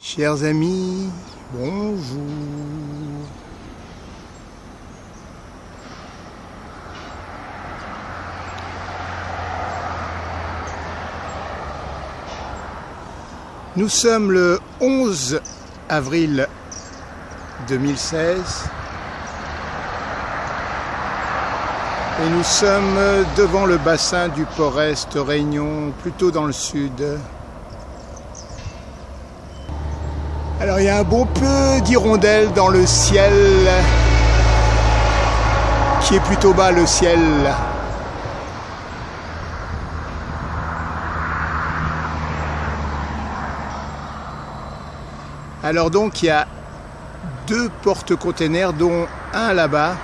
Chers amis, bonjour. Nous sommes le 11 avril 2016 et nous sommes devant le bassin du Port-Est, Réunion, plutôt dans le sud. Alors il y a un bon peu d'hirondelles dans le ciel, qui est plutôt bas le ciel. Alors donc il y a deux porte-containers, dont un là-bas.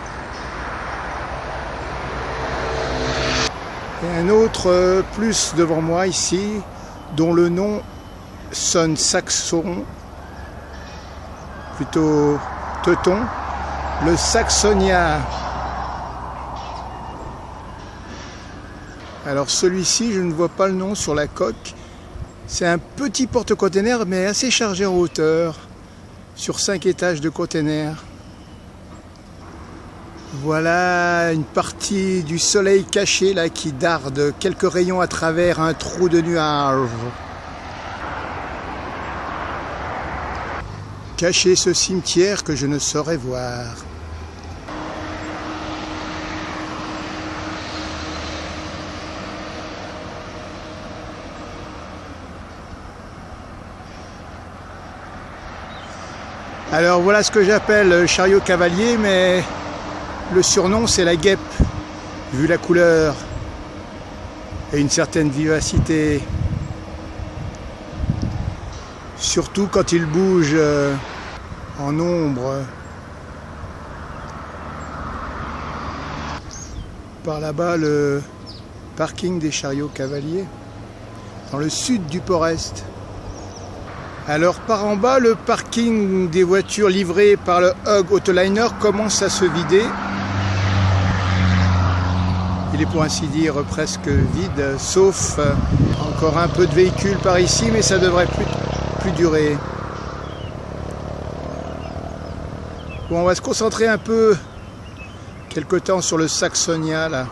Et un autre plus devant moi ici, dont le nom sonne saxon. Plutôt teuton, le Saxonia. Alors celui-ci, je ne vois pas le nom sur la coque. C'est un petit porte-container mais assez chargé en hauteur, sur 5 étages de container. Voilà une partie du soleil caché là qui darde quelques rayons à travers un trou de nuages. Cacher ce cimetière que je ne saurais voir. Alors voilà ce que j'appelle chariot cavalier, mais le surnom c'est la guêpe, vu la couleur et une certaine vivacité. Surtout quand il bouge en ombre. Par là-bas, le parking des chariots cavaliers, dans le sud du Port-Est. Alors par en bas, le parking des voitures livrées par le Hug Autoliner commence à se vider. Il est pour ainsi dire presque vide, sauf encore un peu de véhicules par ici, mais ça devrait plus durer. Bon, on va se concentrer un peu quelque temps sur le Saxonia là.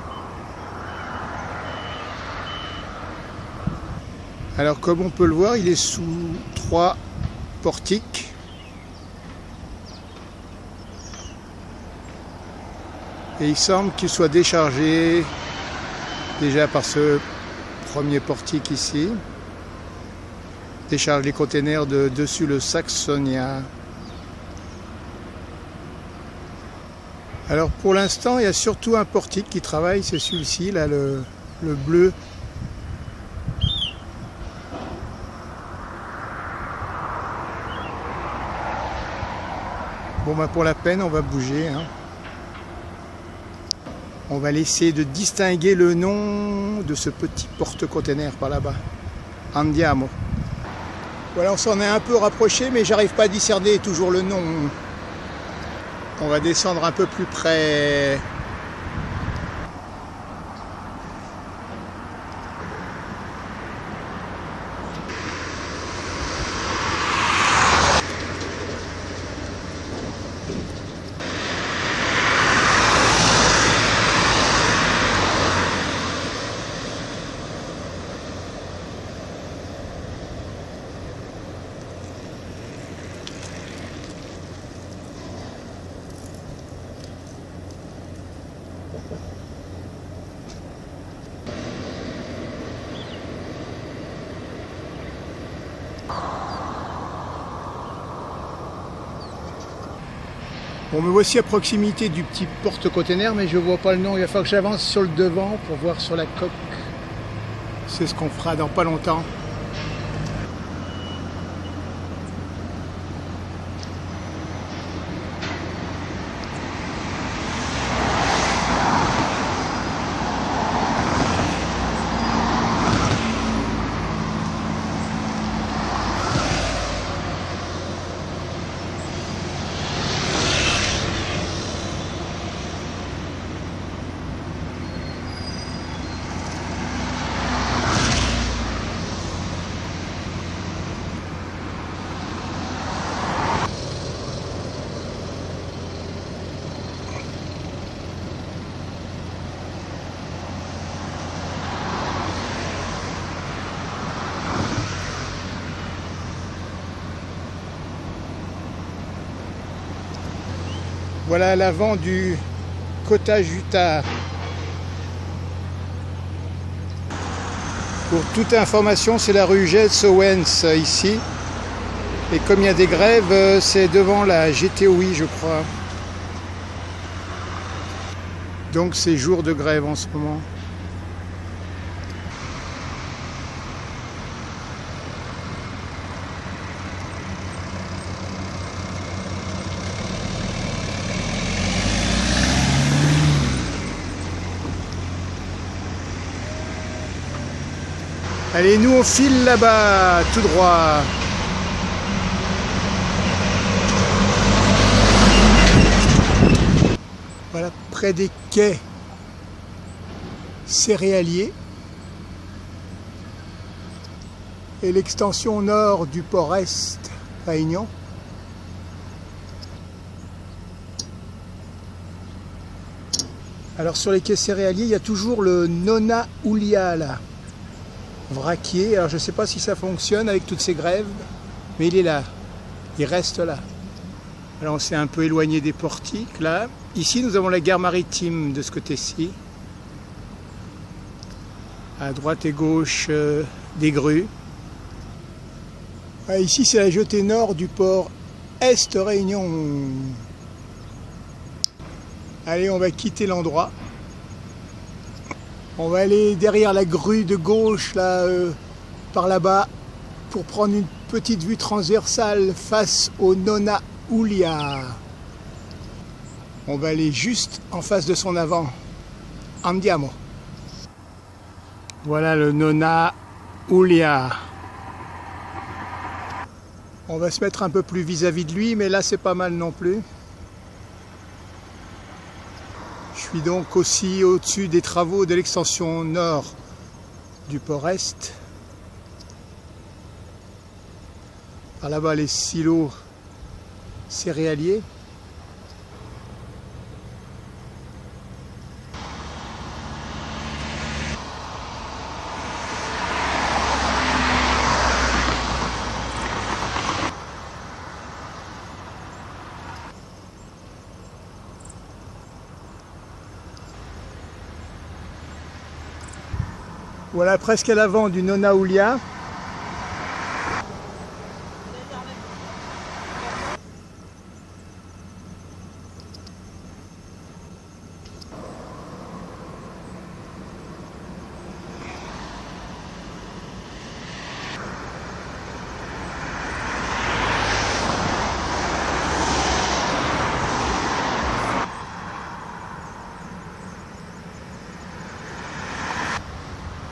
Alors comme on peut le voir, il est sous 3 portiques. Et il semble qu'il soit déchargé déjà par ce premier portique ici. Décharge les containers de dessus le Saxonia. Alors pour l'instant, il y a surtout un portique qui travaille, c'est celui-ci, là, le bleu. Bon, bah pour la peine, on va bouger. Hein. On va laisser de distinguer le nom de ce petit porte-container par là-bas. Andiamo. Voilà, on s'en est un peu rapproché, mais j'arrive pas à discerner toujours le nom. On va descendre un peu plus près. Bon, me voici à proximité du petit porte-container, mais je vois pas le nom. Il va falloir que j'avance sur le devant pour voir sur la coque. C'est ce qu'on fera dans pas longtemps. Voilà à l'avant du cottage Utah. Pour toute information, c'est la rue Jesse Owens ici. Et comme il y a des grèves, c'est devant la GTOI, je crois. Donc c'est jour de grève en ce moment. Allez, nous on file là-bas, tout droit. Voilà, près des quais céréaliers et l'extension nord du port Est Réunion. Alors sur les quais céréaliers, il y a toujours le Nona Ulia là, vraquier. Alors je ne sais pas si ça fonctionne avec toutes ces grèves, mais il est là, il reste là. Alors on s'est un peu éloigné des portiques là. Ici nous avons la gare maritime de ce côté-ci. À droite et gauche des grues. Ah, ici c'est la jetée nord du port Est Réunion. Allez, on va quitter l'endroit. On va aller derrière la grue de gauche là, par là-bas, pour prendre une petite vue transversale face au Nona Ulia. On va aller juste en face de son avant. Andiamo. Voilà le Nona Ulia. On va se mettre un peu plus vis-à-vis de lui, mais là c'est pas mal non plus. Je suis donc aussi au-dessus des travaux de l'extension nord du port Est. Par là-bas les silos céréaliers. Voilà, presque à l'avant du Nona Ulia.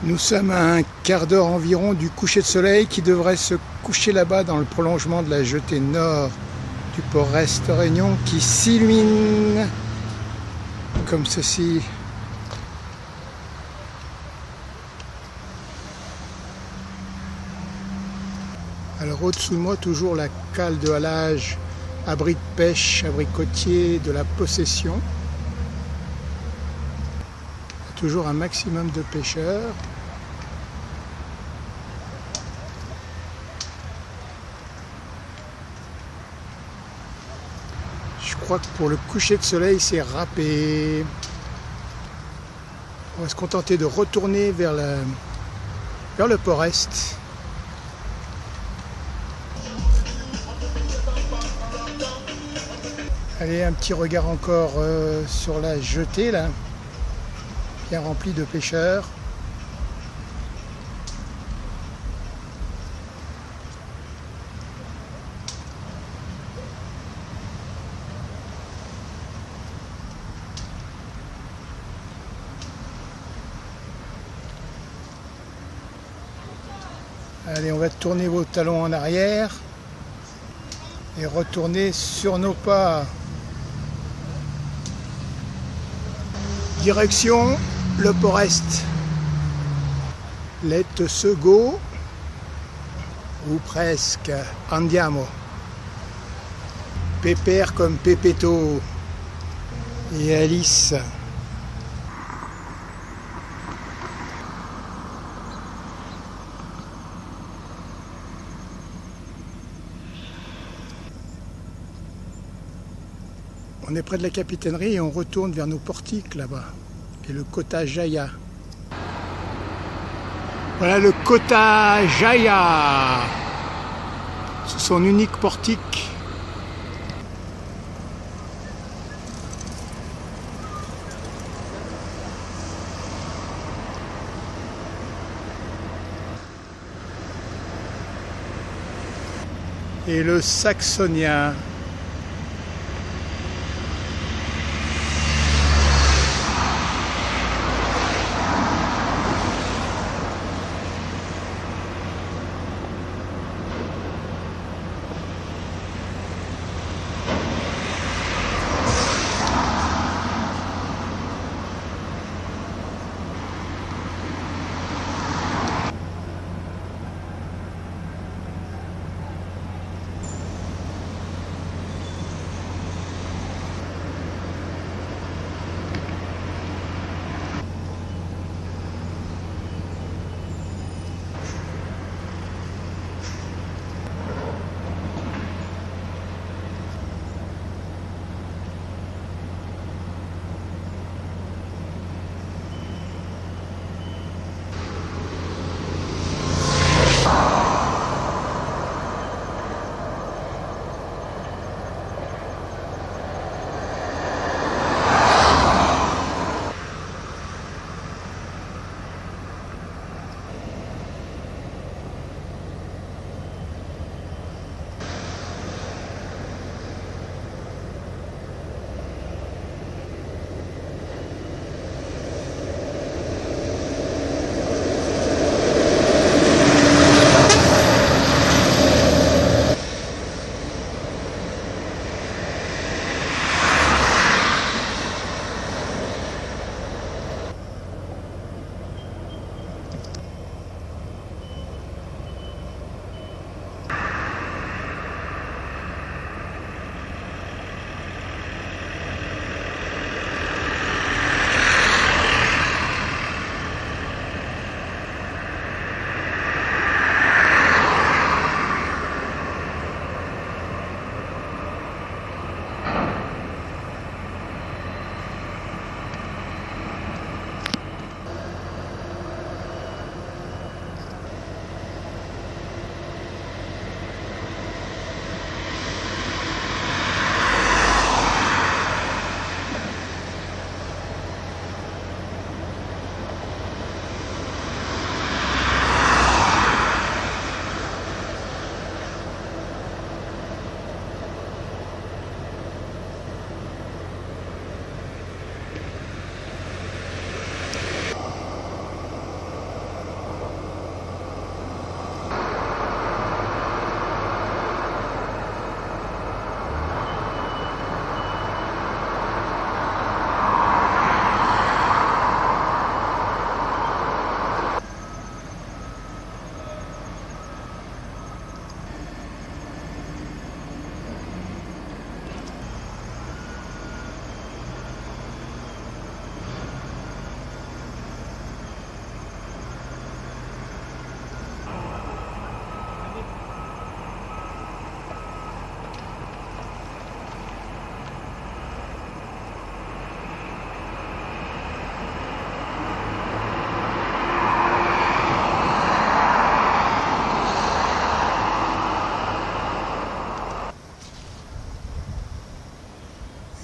Nous sommes à un quart d'heure environ du coucher de soleil qui devrait se coucher là-bas dans le prolongement de la jetée nord du port Est Réunion qui s'illumine comme ceci. Alors au-dessous de moi toujours la cale de halage, abri de pêche, abri côtier de la Possession. Toujours un maximum de pêcheurs. Je crois que pour le coucher de soleil, c'est râpé. On va se contenter de retourner vers le port Est. Allez, un petit regard encore sur la jetée là. Bien rempli de pêcheurs. Allez, on va tourner vos talons en arrière et retourner sur nos pas. Direction le port Est. Let us go, ou presque. Andiamo. Pépère comme Pépéto et Alice. On On est près de la capitainerie et on retourne vers nos portiques là-bas. Et le Kota Jaya. Voilà le Kota Jaya. C'est son unique portique. Et le Saxonia.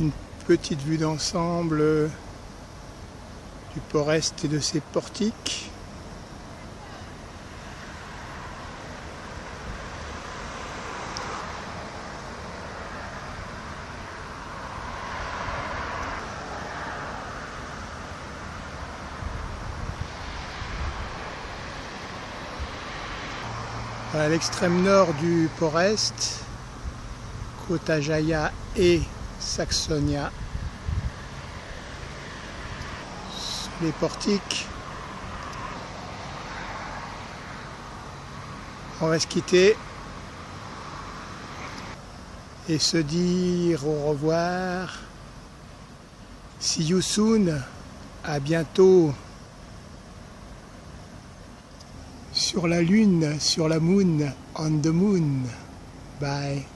Une petite vue d'ensemble du port-est et de ses portiques. À l'extrême nord du port-est, Kota Jaya et Saxonia. Les portiques. On va se quitter et se dire au revoir. See you soon. À bientôt. Sur la lune, sur la moon, on the moon. Bye.